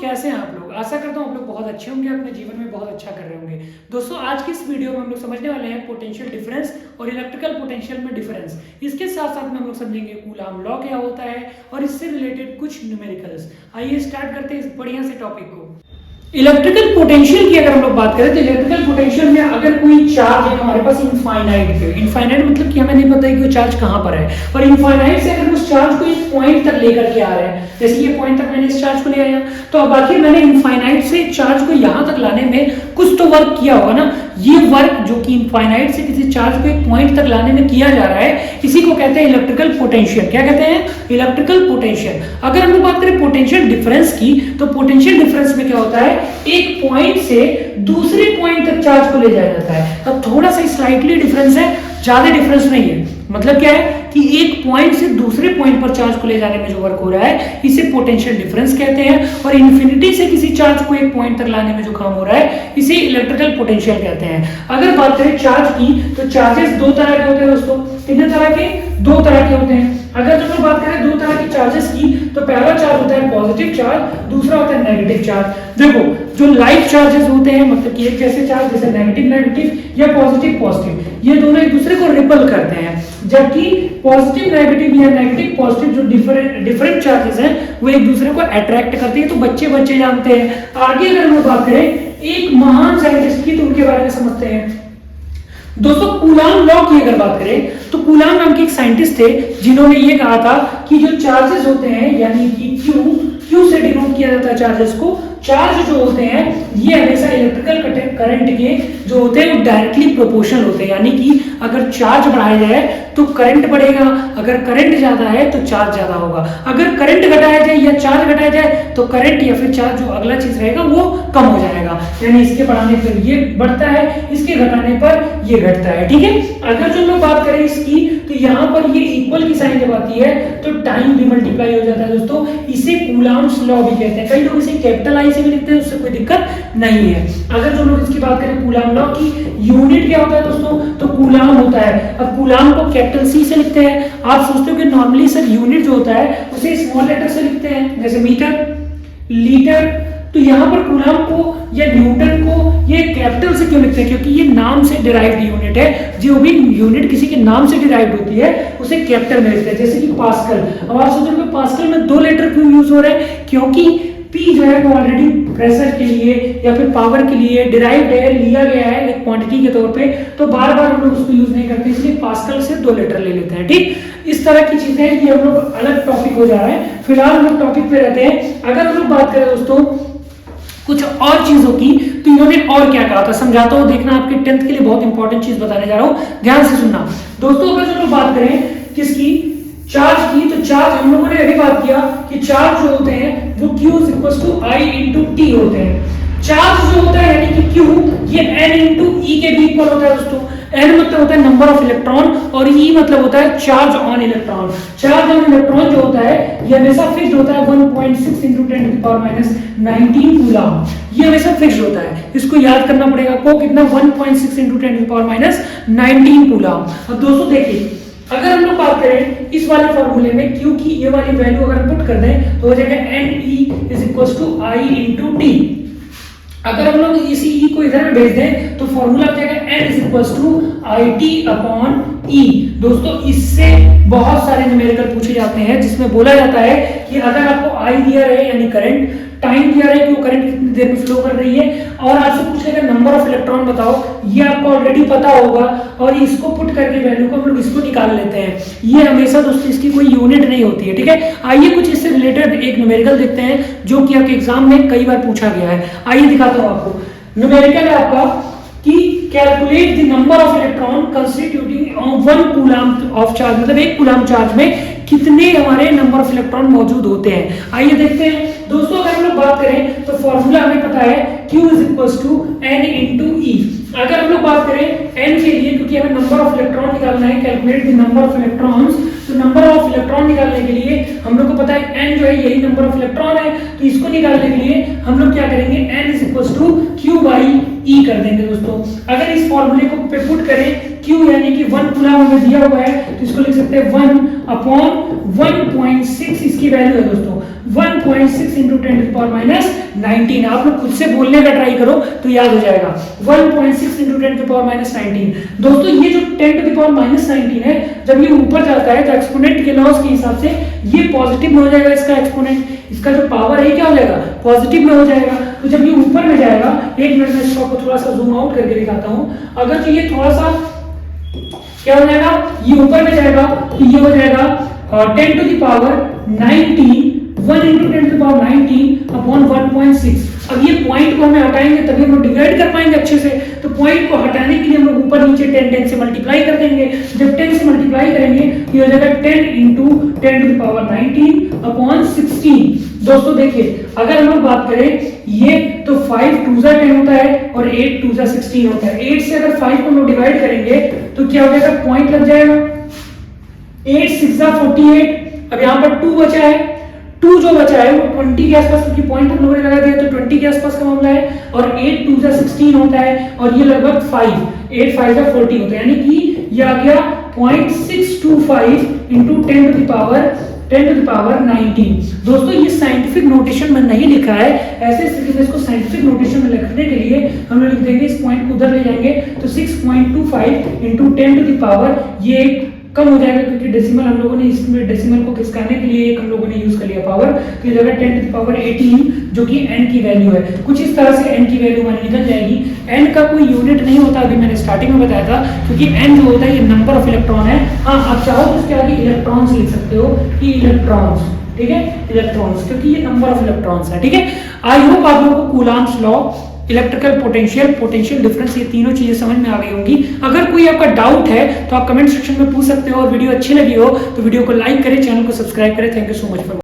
कैसे हैं आप लोग। आशा करता हूँ आप लोग बहुत अच्छे होंगे, अपने जीवन में बहुत अच्छा कर रहे होंगे। दोस्तों आज की इस वीडियो में हम लोग समझने वाले हैं पोटेंशियल डिफरेंस और इलेक्ट्रिकल पोटेंशियल में डिफरेंस। इसके साथ साथ में हम लोग समझेंगे कूलाम लॉ क्या होता है और इससे रिलेटेड कुछ न्यूमेरिकल्स। आइए स्टार्ट करते हैं इस बढ़िया से टॉपिक को। इलेक्ट्रिकल पोटेंशियल की अगर हम लोग बात करें तो इलेक्ट्रिकल पोटेंशियल में अगर कोई चार्ज है हमारे पास इनफाइनाइट पे, इनफाइनाइट मतलब कि हमें नहीं पता है कि वो चार्ज कहाँ पर है, और इनफाइनाइट से अगर उस चार्ज को एक पॉइंट तक लेकर के आ रहे हैं, जैसे ये पॉइंट तक मैंने इस चार्ज को ले आया, तो अब आखिर मैंने इनफाइनाइट से चार्ज को यहाँ तक लाने में कुछ तो वर्क किया होगा ना। ये वर्क जो कि इनफाइनाइट से किसी चार्ज को एक पॉइंट तक लाने में किया जा रहा है, इसी को कहते हैं इलेक्ट्रिकल पोटेंशियल। क्या कहते हैं? Electrical potential. अगर हम लोग बात करें पोटेंशियल डिफरेंस की, तो पोटेंशियल डिफरेंस में क्या होता है, एक पॉइंट से दूसरे पॉइंट तक चार्ज को ले जाया जाता है। अब थोड़ा सा स्लाइटली डिफरेंस है, ज्यादा डिफरेंस नहीं है। मतलब क्या है कि एक पॉइंट से दूसरे पॉइंट पर चार्ज को ले जाने में जो वर्क हो रहा है, इसे पोटेंशियल डिफरेंस कहते हैं। और इन्फिनिटी से किसी चार्ज को एक पॉइंट तक लाने में जो काम हो रहा है, इसे इलेक्ट्रिकल पोटेंशियल कहते हैं। अगर बात करें चार्ज की, तो चार्जेस दो तरह के होते हैं दोस्तों। कितने तरह के? दो तरह के होते हैं। अगर तो बात करें दो तरह के चार्जेस की, तो पहला चार्ज होता है पॉजिटिव चार्ज, दूसरा होता है नेगेटिव चार्ज। देखो जो लाइक चार्जेस होते हैं, मतलब कि एक जैसे चार्ज, जैसे नेगेटिव नेगेटिव या पॉजिटिव पॉजिटिव, ये दोनों एक दूसरे को रिपल करते हैं। जबकि पॉजिटिव नेगेटिव या नेगेटिव पॉजिटिव जो डिफरेंट चार्जेस हैं, वो एक दूसरे को अट्रैक्ट करते हैं। तो बच्चे जानते हैं। आगे अगर हम बात करें एक महान साइंटिस्ट की, तो उनके बारे में समझते हैं। दोस्तों कूलाम लॉ की अगर बात करें, तो कूलाम नाम के एक साइंटिस्ट थे जिन्होंने ये कहा था कि जो चार्जेस होते हैं, यानी कि क्यू से डिनोट किया जाता है चार्जेस को। चार्ज जो होते हैं ये हमेशा इलेक्ट्रिकल करंट के जो होते हैं वो डायरेक्टली प्रोपोर्शनल होते हैं। यानी कि अगर चार्ज बढ़ाया जाए तो करंट बढ़ेगा, अगर करंट ज्यादा है तो चार्ज ज्यादा होगा। अगर करंट घटाया जाए या चार्ज घटाया जाए तो करंट या फिर चार्ज जो अगला चीज रहेगा वो कम हो जाएगा। यानी इसके बढ़ाने पर ये बढ़ता है, इसके घटाने पर ये घटता है। ठीक है। अगर जो लोग बात करें इसकी, तो यहाँ पर ये इक्वल की साइन जब आती है तो टाइम भी मल्टीप्लाई हो जाता है दोस्तों। इसे कूलाम्स लॉ भी कहते हैं। कई लोग इसे कैपिटल आई से भी लिखते हैं, उससे कोई दिक्कत नहीं है। अगर जो लोग इसकी बात करें कूलाम लॉ की, यूनिट क्या होता है दोस्तों, तो कूलाम होता है। अब कूलाम को कैपिटल सी से लिखते हैं। आप सोचते हो कि नॉर्मली सर यूनिट जो होता है उसे स्मॉल लेटर से लिखते हैं, जैसे मीटर, लीटर। तो यहाँ पर कूलाम को या न्यूटन को ये कैपिटल से क्यों लिखते हैं? क्योंकि ये नाम से डिराइव्ड यूनिट है। जो भी यूनिट किसी के नाम से डिराइव्ड होती है उसे कैपिटल में लिखते हैं। जैसे कि पास्कल। अब आप सोचोगे पास्कल में दो लेटर क्यों यूज हो रहे हैं? क्योंकि पी जो है वो ऑलरेडी प्रेशर के लिए या फिर पावर के लिए डिराइव्ड है, लिया गया है एक क्वांटिटी के तौर पे, तो बार बार हम लोग उसको यूज नहीं करते, इसलिए पास्कल से दो लेटर ले लेते हैं। ठीक, इस तरह की चीजें हैं। ये हम लोग अलग टॉपिक हो जा रहा है, फिलहाल हम लोग टॉपिक पे रहते हैं। अगर हम लोग बात करें दोस्तों कुछ और चीजों की, तो इन्होंने और क्या कहा था समझाता हूं, देखना आपके 10th के लिए बहुत इंपॉर्टेंट चीज बताने जा रहा हूं, ध्यान से सुनना दोस्तों। अगर हम लोग बात करें किसकी, चार्ज की, तो चार्ज हम लोगों ने अभी बात किया कि चार्ज जो होते हैं वो Q = I × T होते हैं। चार्ज जो होता है यानी कि Q, ये N × E के भी इक्वल होता है दोस्तों। N मतलब होता है नंबर ऑफ इलेक्ट्रॉन और E मतलब होता है charge on electron. Charge on electron जो होता है ये हमेशा फिक्स्ड होता है 1.6 × 10⁻⁹ कूलाम। ये हमेशा फिक्स्ड होता है, इसको याद करना पड़ेगा आपको। कितना? 1.6 × 10⁻⁹ कूलाम। अब दोस्तों देखिए, अगर हम लोग बात करें इस वाले फॉर्मूले में Q की ये वाली वैल्यू अगर पुट कर दें तो हो जाएगा NE = I × T। अगर हम लोग इसी E को इधर में भेज दें तो फॉर्मूला आ जाएगा N = IT/E। दोस्तों इससे बहुत सारे न्यूमेरिकल पूछे जाते हैं, जिसमें बोला जाता है कि अगर आपको I दिया रहे यानी करंट, टाइम दिया रहे कि वो करंट कितनी देर में फ्लो कर रही है, और आपसे पूछ लेगा नंबर ऑफ इलेक्ट्रॉन बताओ, ये आपको ऑलरेडी पता होगा, और इसको पुट करके वैल्यू को हम लोग इसको निकाल लेते हैं। ये हमेशा दोस्तों इसकी कोई यूनिट नहीं होती है। ठीक है। आइए कुछ इससे रिलेटेड एक न्यूमेरिकल देखते हैं जो कि आपके एग्जाम में कई बार पूछा गया है। आइए दिखाता हूं आपको। न्यूमेरिकल है आपका कि calculate the number of electron constituting 1 coulomb of charge, मतलब 1 कूलाम चार्ज में कितने हमारे नंबर ऑफ इलेक्ट्रॉन मौजूद होते हैं। आइए देखते हैं दोस्तों। अगर हम लोग बात करें तो फॉर्मूला हमें पता है Q = N × E। अगर हम लोग बात करें N के लिए, क्योंकि हमें नंबर ऑफ इलेक्ट्रॉन निकालना है, calculate the number of electrons, तो नंबर ऑफ इलेक्ट्रॉन निकालने के लिए हम लोग को पता है N जो है यही नंबर ऑफ इलेक्ट्रॉन है, तो इसको निकालने के लिए हम लोग क्या करेंगे, N = Q/E E कर देंगे दोस्तों। अगर इस फॉर्मूले को पे पुट करें Q यानी कि 1 कूलम हमें दिया हुआ है तो इसको लिख सकते हैं 1/1.6 इसकी वैल्यू है दोस्तों। 1.6 इंटू 10⁻⁹ आप लोग खुद से बोलने का ट्राई करो तो याद हो जाएगा। 1.6 इंटू 10⁻⁹ दोस्तों ये जो 10⁻⁹ है जब ये ऊपर जाता है तो एक्सपोनेंट के लॉस के हिसाब से ये पॉजिटिव में हो जाएगा, इसका एक्सपोनेंट, इसका जो पावर है क्या हो जाएगा, पॉजिटिव में हो जाएगा। तो जब ये ऊपर में जाएगा, एक मिनट में इसको थोड़ा सा जूम आउट करके दिखाता हूं। अगर जो ये थोड़ा सा क्या हो जाएगा, ये ऊपर में जाएगा तो ये हो जाएगा 10⁻⁹ 1 इंटू 10⁻⁹/1.6। अब ये पॉइंट को हमें हटाएंगे तभी हम डिवाइड कर पाएंगे अच्छे से। तो पॉइंट को हटाने के लिए हम लोग ऊपर नीचे 10 से मल्टीप्लाई कर देंगे। जब 10 से मल्टीप्लाई करेंगे ये हो जाएगा 10 इंटू 10⁻⁹/16। दोस्तों देखिए अगर हम लोग बात करें ये तो 5 2 जा 10 होता है और 8 2 जा 16 होता है। 8 से अगर 5 को हम लोग डिवाइड करेंगे तो क्या हो जाएगा, पॉइंट लग जाएगा। 8 6 जा 48। अब यहाँ पर 2 बचा है, 2 जो बचा है वो 20 के आसपास, क्योंकि पॉइंट हम लोगों ने लगा दिया तो 20 के आसपास का मामला है। और 8 2 जा 16 होता है और ये लगभग 5 8 5 जा 40 होता है, यानी कि ये आ गया 0.625 इंटू 10⁻⁹ दोस्तों ये साइंटिफिक नोटेशन में नहीं लिखा है। ऐसे स्थिति में इसको साइंटिफिक नोटेशन में लिखने के लिए हम लोग लिख देंगे, इस पॉइंट को उधर ले जाएंगे तो 6.25 इंटू 10⁻, ये कम हो जाएगा क्योंकि डेसिमल हम लोगों ने इसमें डेसिमल को खिसकाने के लिए एक हम लोगों ने यूज कर लिया पावर। तो ये जगह 10⁻18 जो कि n की वैल्यू है। कुछ इस तरह से n की वैल्यू हमारी निकल जाएगी। n का कोई यूनिट नहीं होता, अभी मैंने स्टार्टिंग में बताया था, क्योंकि n जो होता है ये नंबर ऑफ इलेक्ट्रॉन है। हाँ आप चाहो तो इसके आगे इलेक्ट्रॉन्स लिख सकते हो कि इलेक्ट्रॉन्स, ठीक है, इलेक्ट्रॉन्स, क्योंकि ये नंबर ऑफ इलेक्ट्रॉन्स है। ठीक है, आई होप आप लोगों को Coulomb's law, electrical potential, potential difference, ये तीनों चीजें समझ में आ गई होंगी। अगर कोई आपका डाउट है तो आप कमेंट सेक्शन में पूछ सकते हो, और वीडियो अच्छी लगी हो तो वीडियो को लाइक करें, चैनल को सब्सक्राइब करें। Thank you so much for